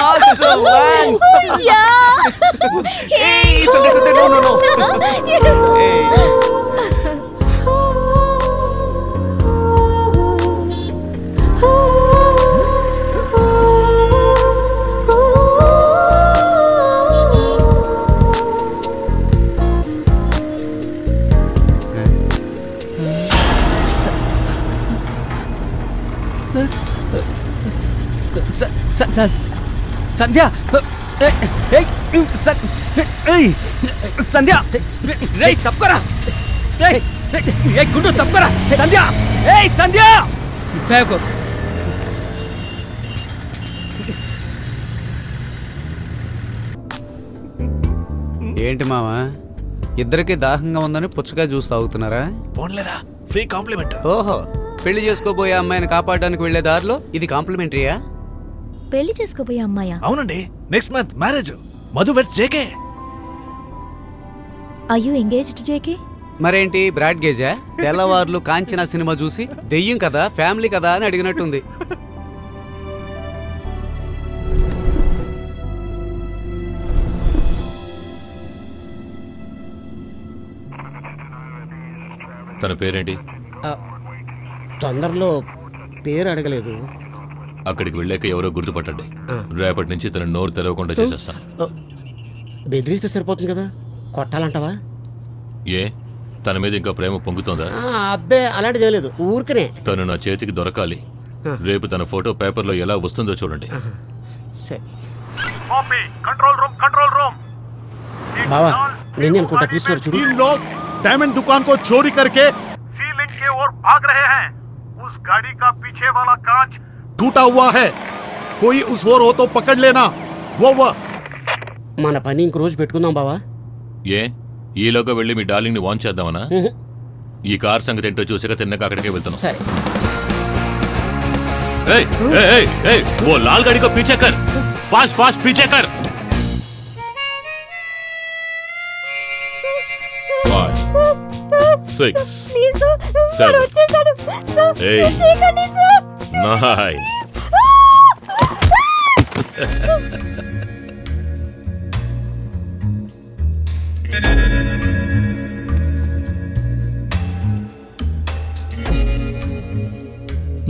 Awesome, man. Yeah. Hey, Sandhya, no. Hey. సంధ్య సంధ్య రే తప్పరా గుండు తప్పరా సంధ్య సంధ్య ఏంటి మావా ఇద్దరికి దాహంగా ఉందని పుచ్చకాయ జ్యూస్ తాగుతున్నారా? పోన్లేరా, ఫ్రీ కాంప్లిమెంట్. ఓహో, పెళ్లి చేసుకోబోయే అమ్మాయిని కాపాడడానికి వెళ్లే దారిలో ఇది కాంప్లిమెంటరీయా? పెళ్లి చేసుకోబోయే అమ్మాయా? అవునండి, next month marriage. Madhu weds JK. Are you engaged JK? మరేంటి బ్రాడ్ గేజా? తెల్లవార్లు కాంచనా సినిమా చూసి దెయ్యం కదా ఫ్యామిలీ కదా అని అడిగినట్టుంది. తన పేరేంటి? తొందరలో పేరు అడగలేదు. అక్కడికి వెళ్ళాక ఎవరో గుర్తుపట్టండి. రేపటి నుంచి తన నోరు తెరవకుండా చేసేస్తాను. బెదిరిస్తే సరిపోతుంది కదా, కొట్టాలంటావా? ఏ, తన మీద ఇంకా ప్రేమ పొంగుతోందా? అబ్బే, అలాంటిది లేదు, ఊరికనే. తను నా చేతికి దొరకాలి. రేపు తన ఫోటో పేపర్లో ఎలా వస్తుందో చూడండి. సరే कंट्रोल रूम బావా, నేను అనుకుంటా తీసుకున్నారు చూడు. 3 लोग डायमंड दुकान को चोरी करके सी लिंक के ओर भाग रहे हैं. उस गाड़ी का पीछे वाला कांच टूटा हुआ है. कोई उस ओर हो तो पकड़ लेना. वो మన పని ఇంక రోజు పెట్టుకుందాం బావా. ఏ, ఈలోగా వెళ్ళి మీ డార్లింగ్ ని వాన్ చేద్దామనా? ఈ కార్ సంగతి ఏంటో చూసాక తిన్నాక అక్కడికే వెళ్తాను. సరే. वो लाल गाड़ी को पीछे कर. फास्ट पीछे कर. 5 6 7 8 9.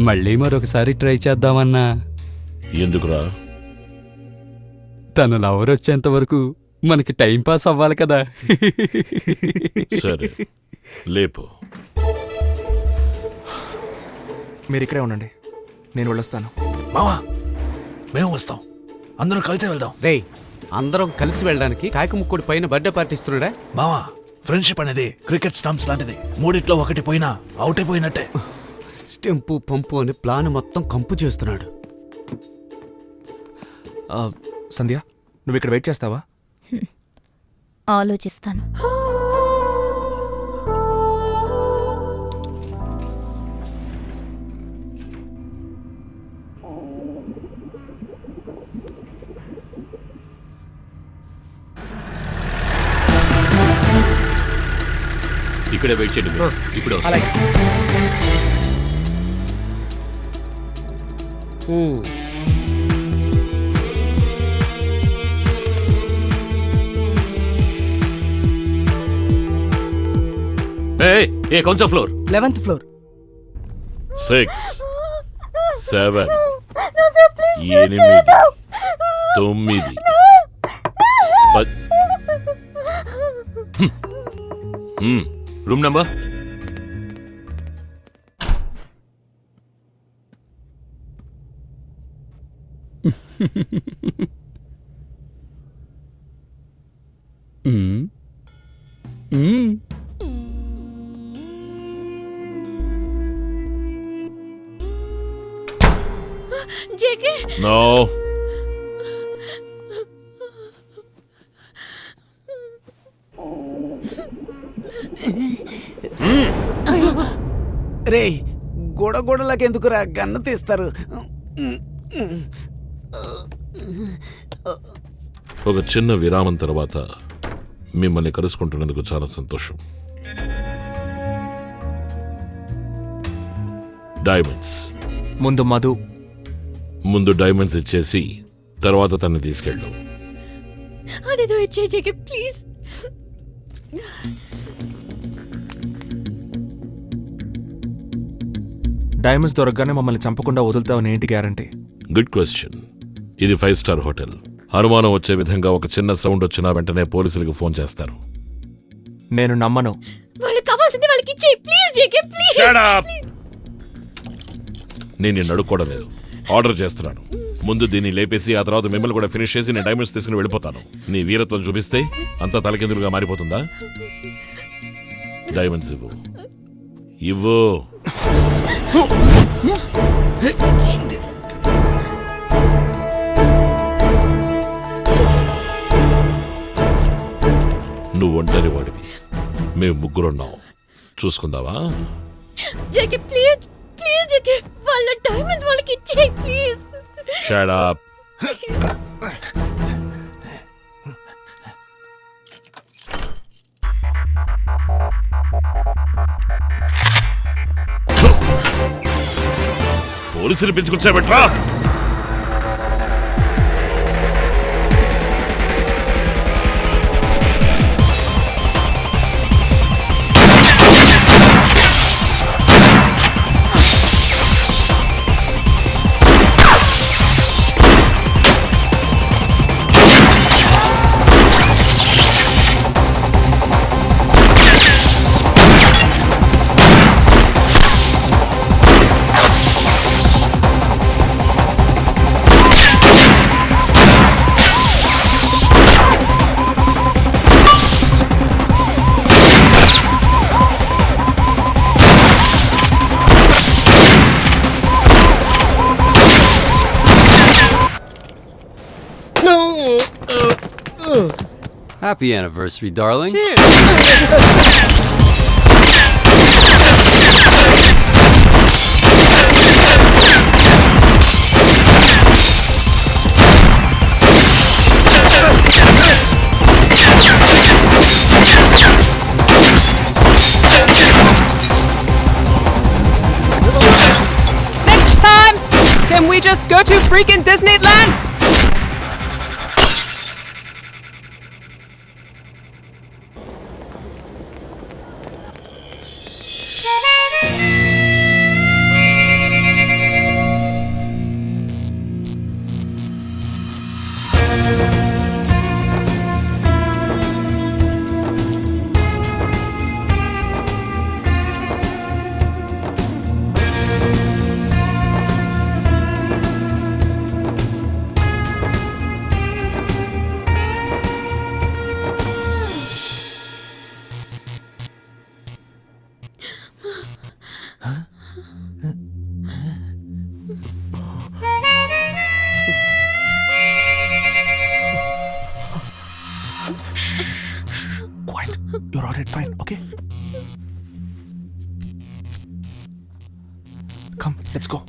మళ్ళీ మరొకసారి ట్రై చేద్దామన్నా. ఎందుకురా? తన లవర్ వచ్చేంత వరకు మనకి టైం పాస్ అవ్వాలి కదా. సరే, లేపు. మీరు ఇక్కడే ఉండండి, నేను వెళ్ళొస్తాను. మావా, మేము వస్తాం, అందరం కలిసే వెళ్దాం. రేయ్, అందరం కలిసి వెళ్ళడానికి కాయకముక్కుడి పైన బర్త్డే పార్టీ ఇస్తున్నాడా? మావా, ఫ్రెండ్షిప్ అనేది క్రికెట్ స్టంప్స్ లాంటిది. 3 ఒకటి పోయినా అవుట్ అయిపోయినట్టే. స్టెంపు పంపు అని ప్లాన్ మొత్తం కంపు చేస్తున్నాడు. సంధ్య, నువ్వు ఇక్కడ వెయిట్ చేస్తావా? ఆలోచిస్తాను. ఇక్కడే వెయిట్ చేయండి, ఇప్పుడే వస్తాను. ఏ कौन सा floor? 11th floor. 6 7 8 9 room number? JK, No. రే, గోడలాకెందుకురా గన్ను తీస్తారు? ఒక చిన్న విరామం తర్వాత మిమ్మల్ని కలుసుకుంటున్నందుకు చాలా సంతోషం. డైమండ్స్ ముందు మధు, ముందు డైమండ్స్ ఇచ్చేసి తర్వాత తన్ని తీసుకెళ్ళు. అదేదో ఇచ్చే జేకే ప్లీజ్. డైమండ్స్ దొరకగానే మమ్మల్ని చంపకుండా వదులుతావని ఏంటి గ్యారంటీ? Good question. ఇది 5 స్టార్ హోటల్. అనుమానం వచ్చే విధంగా ఒక చిన్న సౌండ్ వచ్చినా వెంటనే పోలీసులకు ఫోన్ చేస్తారు. నేను నమ్మను. వాళ్ళకి కావాల్సింది వాళ్ళకి ఇచ్చే ప్లీజ్ జేకే ప్లీజ్. నేను నిన్ను అడుక్కోవడం లేదు, ఆర్డర్ చేస్తున్నాను. ముందు దీన్ని లేపేసి ఆ తర్వాత మిమ్మల్ని కూడా ఫినిష్ చేసి నేను డైమండ్స్ తీసుకుని వెళ్ళిపోతాను. నీ వీరత్వం చూపిస్తే అంతా తలకిందులుగా మారిపోతుందా? డైమండ్స్ ఇవ్వు, ఇవ్వు. నువ్వు ఒంటరి వాడివి, మేము ముగ్గురున్నాం, చూసుకుందావా? జేకే ప్లీజ్ ప్లీజ్ జేకే వాళ్ళ డైమండ్స్ వాళ్ళకి ఇచ్చే ప్లీజ్. Shut up. పోలీసులు పిలుచుకొచ్చాబెట్రా. Happy anniversary, darling. Next time, can we just go to freaking Disneyland? Quiet. You're all right, fine, okay? Come, let's go.